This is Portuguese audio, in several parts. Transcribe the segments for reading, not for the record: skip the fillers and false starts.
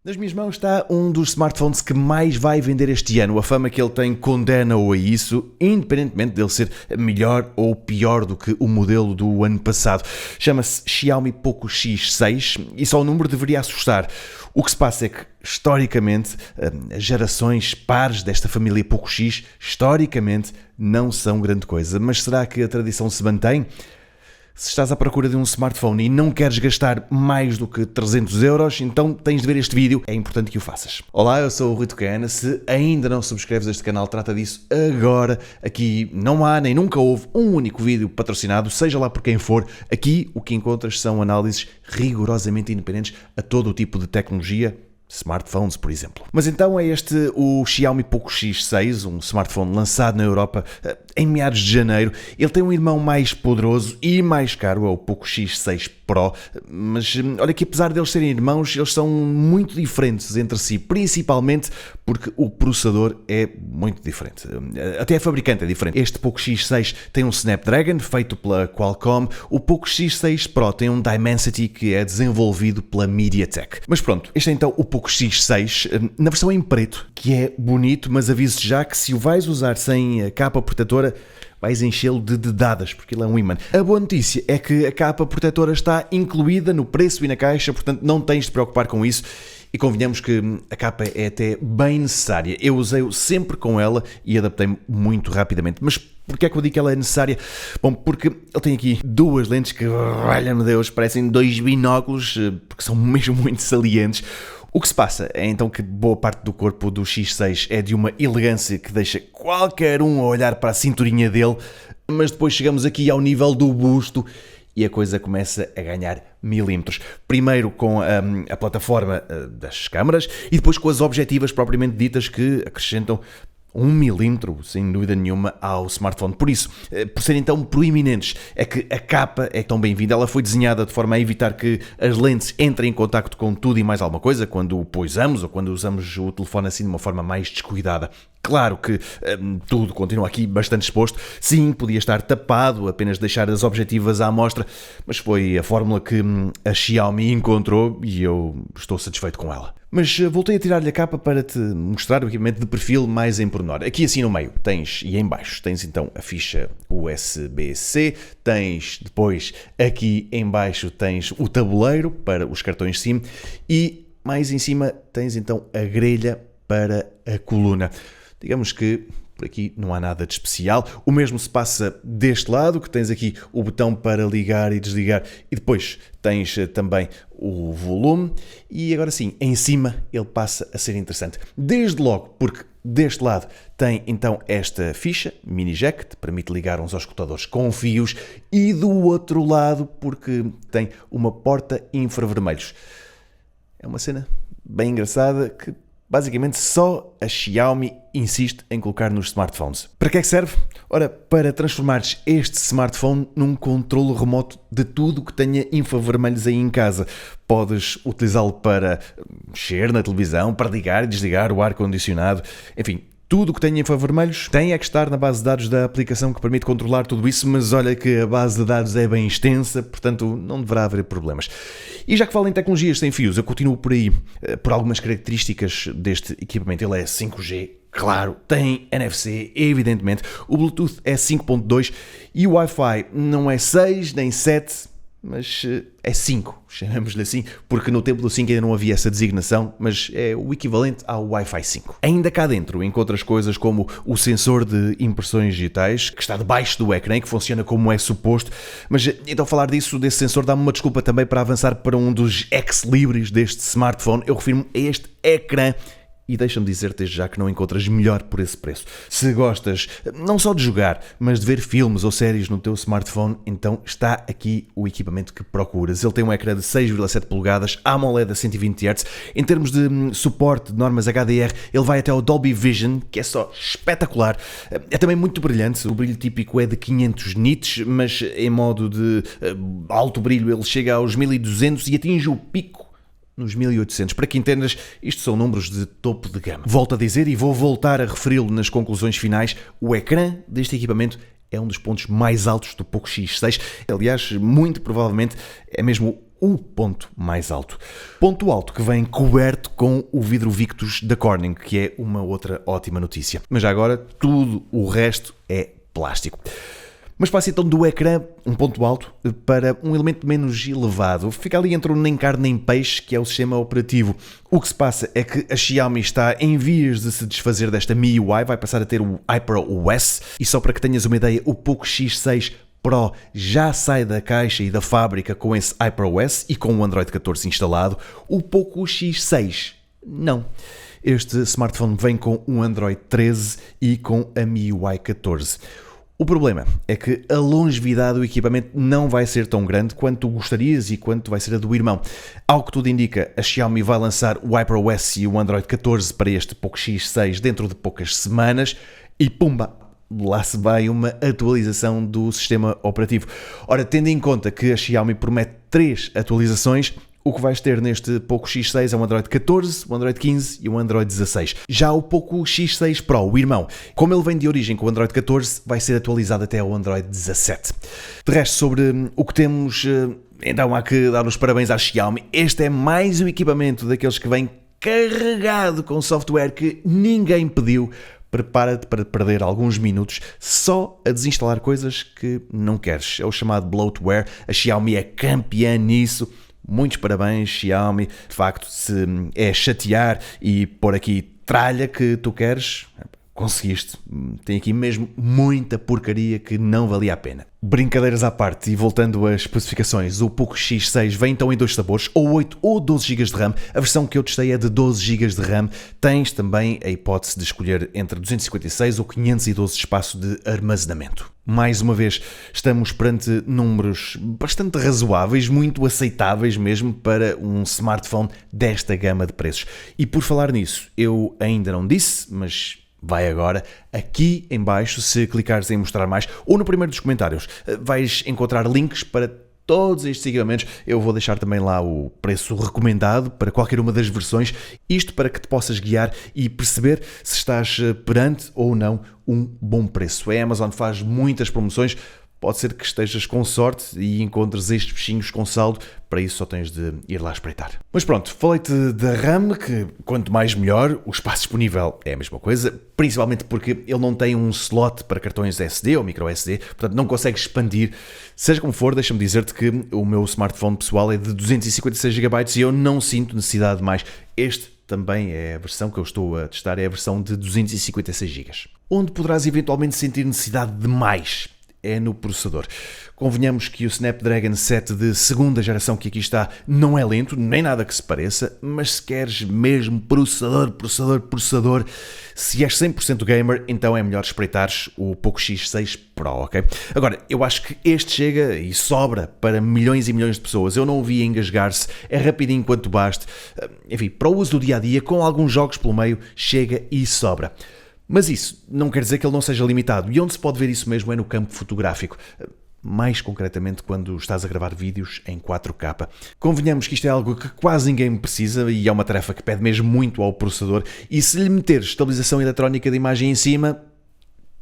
Nas minhas mãos está um dos smartphones que mais vai vender este ano. A fama que ele tem condena-o a isso, independentemente dele ser melhor ou pior do que o modelo do ano passado. Chama-se Xiaomi Poco X6 e só o número deveria assustar. O que se passa é que, historicamente, as gerações pares desta família Poco X, historicamente, não são grande coisa. Mas será que a tradição se mantém? Se estás à procura de um smartphone e não queres gastar mais do que 300 euros, então tens de ver este vídeo, é importante que o faças. Olá, eu sou o Rui Tocana. Se ainda não subscreves este canal, trata disso agora. Aqui não há nem nunca houve um único vídeo patrocinado, seja lá por quem for. Aqui o que encontras são análises rigorosamente independentes a todo o tipo de tecnologia, smartphones, por exemplo. Mas então é este o Xiaomi Poco X6, um smartphone lançado na Europa em meados de janeiro. Ele tem um irmão mais poderoso e mais caro, é o Poco X6 Pro, mas olha que apesar deles serem irmãos, eles são muito diferentes entre si, principalmente porque o processador é muito diferente. Até a fabricante é diferente. Este Poco X6 tem um Snapdragon feito pela Qualcomm, o Poco X6 Pro tem um Dimensity que é desenvolvido pela MediaTek. Mas pronto, este é então o Poco X6, na versão em preto, que é bonito, mas aviso-te já que se o vais usar sem a capa protetora, vais enchê-lo de dedadas, porque ele é um imã. A boa notícia é que a capa protetora está incluída no preço e na caixa, portanto não tens de te preocupar com isso. E convenhamos que a capa é até bem necessária. Eu usei-o sempre com ela e adaptei-me muito rapidamente. Mas porquê é que eu digo que ela é necessária? Bom, porque ele tem aqui duas lentes que, valha-me Deus, parecem dois binóculos, porque são mesmo muito salientes. O que se passa é então que boa parte do corpo do X6 é de uma elegância que deixa qualquer um a olhar para a cinturinha dele, mas depois chegamos aqui ao nível do busto e a coisa começa a ganhar milímetros. Primeiro com a plataforma das câmaras e depois com as objetivas propriamente ditas que acrescentam 1 milímetro, sem dúvida nenhuma, ao smartphone. Por isso, por serem tão proeminentes, é que a capa é tão bem-vinda. Ela foi desenhada de forma a evitar que as lentes entrem em contacto com tudo e mais alguma coisa quando o pousamos ou quando usamos o telefone assim de uma forma mais descuidada. Claro que tudo continua aqui bastante exposto. Sim, podia estar tapado, apenas deixar as objetivas à amostra, mas foi a fórmula que a Xiaomi encontrou e eu estou satisfeito com ela. Mas voltei a tirar-lhe a capa para te mostrar o equipamento de perfil mais em pormenor. Aqui assim no meio tens, e em baixo, tens então a ficha USB-C, tens depois aqui em baixo tens o tabuleiro para os cartões SIM e mais em cima tens então a grelha para a coluna. Digamos que por aqui não há nada de especial. O mesmo se passa deste lado, que tens aqui o botão para ligar e desligar e depois tens também o volume e agora sim, em cima ele passa a ser interessante. Desde logo, porque deste lado tem então esta ficha mini jack, que te permite ligar uns auscultadores com fios e do outro lado porque tem uma porta infravermelhos. É uma cena bem engraçada que basicamente só a Xiaomi insiste em colocar nos smartphones. Para que é que serve? Ora, para transformares este smartphone num controle remoto de tudo que tenha infravermelhos aí em casa. Podes utilizá-lo para mexer na televisão, para ligar e desligar o ar-condicionado, enfim. Tudo o que tem infravermelhos tem é que estar na base de dados da aplicação que permite controlar tudo isso, mas olha que a base de dados é bem extensa, portanto não deverá haver problemas. E já que falo em tecnologias sem fios, eu continuo por aí, por algumas características deste equipamento. Ele é 5G, claro, tem NFC, evidentemente, o Bluetooth é 5.2 e o Wi-Fi não é 6 nem 7, mas é 5, chamamos-lhe assim, porque no tempo do 5 ainda não havia essa designação, mas é o equivalente ao Wi-Fi 5. Ainda cá dentro encontras coisas como o sensor de impressões digitais, que está debaixo do ecrã e que funciona como é suposto, mas então falar desse sensor dá-me uma desculpa também para avançar para um dos ex-libris deste smartphone. Eu refiro-me a este ecrã. E deixa-me dizer-te desde já que não encontras melhor por esse preço. Se gostas não só de jogar, mas de ver filmes ou séries no teu smartphone, então está aqui o equipamento que procuras. Ele tem um ecrã de 6,7 polegadas, AMOLED a 120 Hz. Em termos de suporte de normas HDR, ele vai até ao Dolby Vision, que é só espetacular. É também muito brilhante. O brilho típico é de 500 nits, mas em modo de alto brilho ele chega aos 1200 e atinge o pico nos 1800. Para que entendas, isto são números de topo de gama. Volto a dizer e vou voltar a referi-lo nas conclusões finais, o ecrã deste equipamento é um dos pontos mais altos do Poco X6. Aliás, muito provavelmente é mesmo o ponto mais alto. Ponto alto que vem coberto com o vidro Victus da Corning, que é uma outra ótima notícia. Mas já agora, tudo o resto é plástico. Mas passa então do ecrã, um ponto alto, para um elemento menos elevado. Fica ali entre o nem carne nem peixe, que é o sistema operativo. O que se passa é que a Xiaomi está em vias de se desfazer desta MIUI, vai passar a ter o HyperOS. E só para que tenhas uma ideia, o Poco X6 Pro já sai da caixa e da fábrica com esse HyperOS e com o Android 14 instalado. O Poco X6 não. Este smartphone vem com um Android 13 e com a MIUI 14. O problema é que a longevidade do equipamento não vai ser tão grande quanto tu gostarias e quanto vai ser a do irmão. Ao que tudo indica, a Xiaomi vai lançar o HyperOS e o Android 14 para este Poco X6 dentro de poucas semanas e pumba! Lá se vai uma atualização do sistema operativo. Ora, tendo em conta que a Xiaomi promete 3 atualizações, o que vais ter neste Poco X6 é um Android 14, um Android 15 e um Android 16. Já o Poco X6 Pro, o irmão, como ele vem de origem com o Android 14, vai ser atualizado até ao Android 17. De resto, sobre o que temos, então há que dar os parabéns à Xiaomi. Este é mais um equipamento daqueles que vem carregado com software que ninguém pediu. Prepara-te para perder alguns minutos só a desinstalar coisas que não queres. É o chamado bloatware. A Xiaomi é campeã nisso. Muitos parabéns, Xiaomi. De facto, se é chatear e pôr aqui tralha que tu queres, conseguiste. Tem aqui mesmo muita porcaria que não valia a pena. Brincadeiras à parte e voltando às especificações, o Poco X6 vem então em 2 sabores, ou 8 ou 12 GB de RAM. A versão que eu testei é de 12 GB de RAM. Tens também a hipótese de escolher entre 256 ou 512 de espaço de armazenamento. Mais uma vez, estamos perante números bastante razoáveis, muito aceitáveis mesmo para um smartphone desta gama de preços. E por falar nisso, eu ainda não disse, mas vai agora, aqui em baixo, se clicares em mostrar mais, ou no primeiro dos comentários, vais encontrar links para todos estes equipamentos. Eu vou deixar também lá o preço recomendado para qualquer uma das versões, isto para que te possas guiar e perceber se estás perante ou não um bom preço. A Amazon faz muitas promoções, pode ser que estejas com sorte e encontres estes bichinhos com saldo, para isso só tens de ir lá espreitar. Mas pronto, falei-te da RAM, que quanto mais melhor, o espaço disponível é a mesma coisa, principalmente porque ele não tem um slot para cartões SD ou micro SD, portanto não consegue expandir. Seja como for, deixa-me dizer-te que o meu smartphone pessoal é de 256 GB e eu não sinto necessidade de mais. Este também é a versão que eu estou a testar, é a versão de 256 GB. Onde poderás eventualmente sentir necessidade de mais é no processador. Convenhamos que o Snapdragon 7 de segunda geração que aqui está não é lento, nem nada que se pareça, mas se queres mesmo processador, se és 100% gamer, então é melhor espreitares o Poco X6 Pro, ok? Agora, eu acho que este chega e sobra para milhões e milhões de pessoas. Eu não o vi engasgar-se, é rapidinho quanto baste. Enfim, para o uso do dia-a-dia, com alguns jogos pelo meio, chega e sobra. Mas isso não quer dizer que ele não seja limitado, e onde se pode ver isso mesmo é no campo fotográfico, mais concretamente quando estás a gravar vídeos em 4K. Convenhamos que isto é algo que quase ninguém precisa e é uma tarefa que pede mesmo muito ao processador, e se lhe meteres estabilização eletrónica de imagem em cima,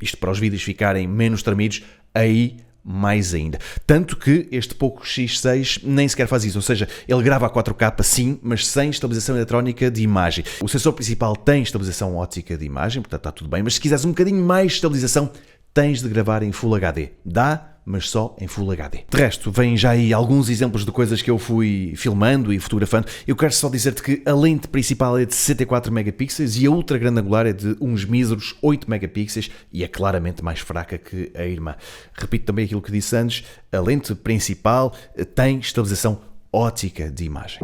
isto para os vídeos ficarem menos tremidos, aí mais ainda. Tanto que este Poco X6 nem sequer faz isso, ou seja, ele grava a 4K sim, mas sem estabilização eletrónica de imagem. O sensor principal tem estabilização óptica de imagem, portanto está tudo bem, mas se quiseres um bocadinho mais de estabilização, tens de gravar em Full HD. Dá, mas só em Full HD. De resto, vêm já aí alguns exemplos de coisas que eu fui filmando e fotografando. Eu quero só dizer-te que a lente principal é de 64 megapixels e a ultra grande angular é de uns míseros 8 megapixels e é claramente mais fraca que a irmã. Repito também aquilo que disse antes, a lente principal tem estabilização óptica de imagem.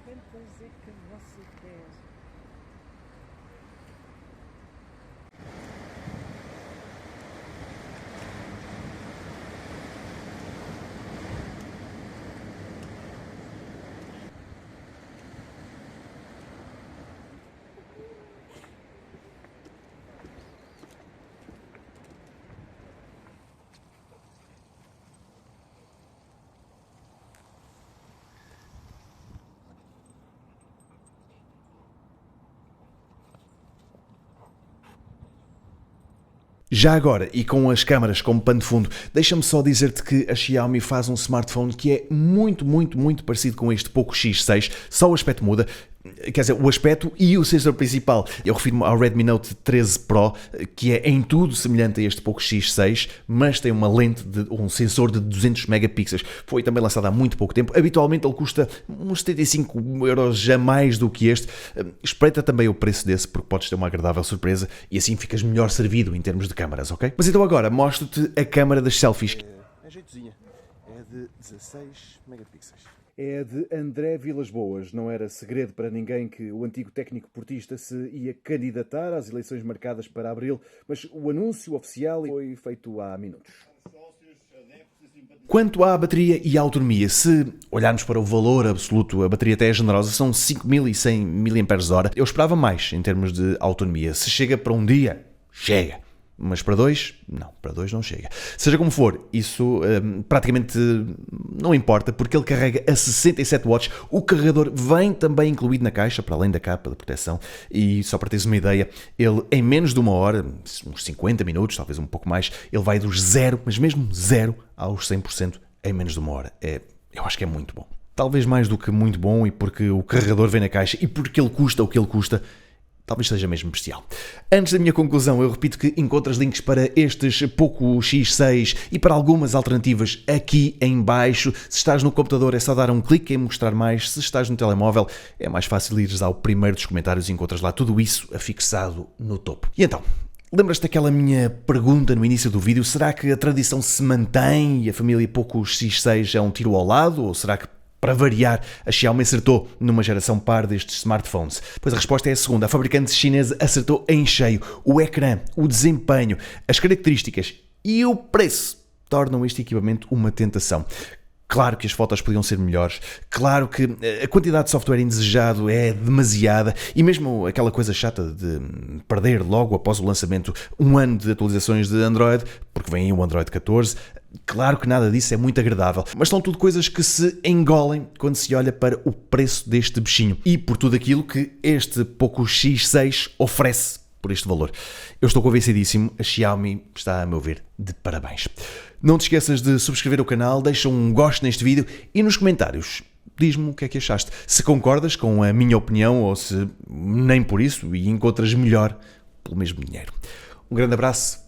Quantas é que você quer? Já agora, e com as câmaras como pano de fundo, deixa-me só dizer-te que a Xiaomi faz um smartphone que é muito parecido com este Poco X6, só o aspecto muda, quer dizer, o aspecto e o sensor principal. Eu refiro-me ao Redmi Note 13 Pro, que é em tudo semelhante a este Poco X6, mas tem uma lente, um sensor de 200 megapixels. Foi também lançado há muito pouco tempo. Habitualmente ele custa uns 75€ já mais do que este. Espreita também o preço desse, porque podes ter uma agradável surpresa e assim ficas melhor servido em termos de câmaras, ok? Mas então agora mostro-te a câmara das selfies. É jeitozinha. É de 16 megapixels. É de André Vilas Boas. Não era segredo para ninguém que o antigo técnico portista se ia candidatar às eleições marcadas para abril, mas o anúncio oficial foi feito há minutos. Quanto à bateria e à autonomia, se olharmos para o valor absoluto, a bateria até é generosa, são 5100 mAh. Eu esperava mais em termos de autonomia. Se chega para um dia, chega. Mas para dois, não chega. Seja como for, isso praticamente não importa, porque ele carrega a 67 watts. O carregador vem também incluído na caixa, para além da capa de proteção. E só para teres uma ideia, ele em menos de uma hora, uns 50 minutos, talvez um pouco mais, ele vai dos 0, mas mesmo 0 aos 100% em menos de uma hora. Eu acho que é muito bom. Talvez mais do que muito bom, e porque o carregador vem na caixa e porque ele custa o que ele custa, talvez seja mesmo bestial. Antes da minha conclusão, eu repito que encontras links para estes Poco X6 e para algumas alternativas aqui em baixo. Se estás no computador é só dar um clique em mostrar mais. Se estás no telemóvel é mais fácil ires ao primeiro dos comentários e encontras lá tudo isso afixado no topo. E então, lembras-te daquela minha pergunta no início do vídeo? Será que a tradição se mantém e a família Poco X6 é um tiro ao lado? Ou será que, para variar, a Xiaomi acertou numa geração par destes smartphones? Pois a resposta é a segunda. A fabricante chinesa acertou em cheio. O ecrã, o desempenho, as características e o preço tornam este equipamento uma tentação. Claro que as fotos podiam ser melhores, claro que a quantidade de software indesejado é demasiada e mesmo aquela coisa chata de perder logo após o lançamento um ano de atualizações de Android, porque vem aí o Android 14, claro que nada disso é muito agradável, mas são tudo coisas que se engolem quando se olha para o preço deste bichinho e por tudo aquilo que este Poco X6 oferece por este valor. Eu estou convencidíssimo, a Xiaomi está, a meu ver, de parabéns. Não te esqueças de subscrever o canal, deixa um gosto neste vídeo e nos comentários diz-me o que é que achaste. Se concordas com a minha opinião ou se nem por isso e encontras melhor pelo mesmo dinheiro. Um grande abraço